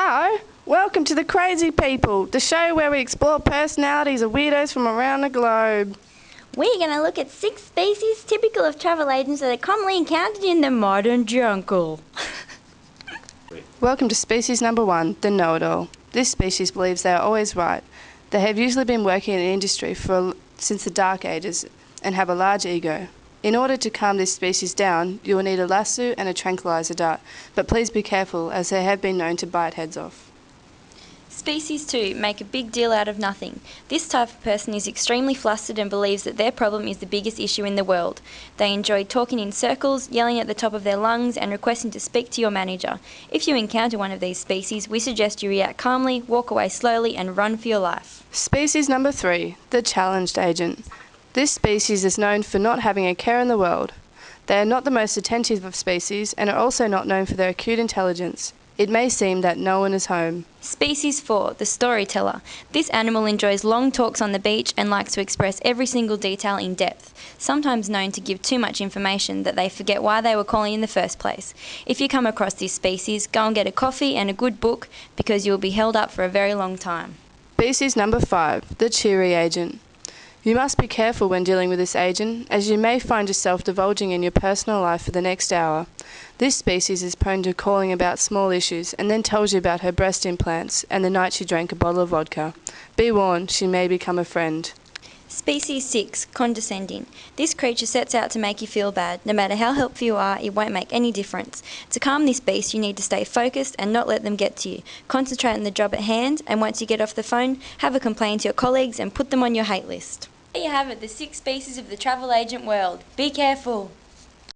Hello, welcome to The Crazy People, the show where we explore personalities of weirdos from around the globe. We're going to look at 6 species typical of travel agents that are commonly encountered in the modern jungle. Welcome to species number 1, the know-it-all. This species believes they are always right. They have usually been working in the industry since the Dark Ages and have a large ego. In order to calm this species down, you will need a lasso and a tranquilizer dart, but please be careful as they have been known to bite heads off. Species 2 make a big deal out of nothing. This type of person is extremely flustered and believes that their problem is the biggest issue in the world. They enjoy talking in circles, yelling at the top of their lungs and requesting to speak to your manager. If you encounter one of these species, we suggest you react calmly, walk away slowly and run for your life. Species number 3, the challenged agent. This species is known for not having a care in the world. They are not the most attentive of species and are also not known for their acute intelligence. It may seem that no one is home. Species 4, the storyteller. This animal enjoys long talks on the beach and likes to express every single detail in depth, sometimes known to give too much information that they forget why they were calling in the first place. If you come across this species, go and get a coffee and a good book because you will be held up for a very long time. Species number 5, the cheery agent. You must be careful when dealing with this agent, as you may find yourself divulging in your personal life for the next hour. This species is prone to calling about small issues and then tells you about her breast implants and the night she drank a bottle of vodka. Be warned, she may become a friend. Species 6, condescending. This creature sets out to make you feel bad. No matter how helpful you are, it won't make any difference. To calm this beast, you need to stay focused and not let them get to you. Concentrate on the job at hand, and once you get off the phone, have a complaint to your colleagues and put them on your hate list. There you have it, the 6 species of the travel agent world. Be careful.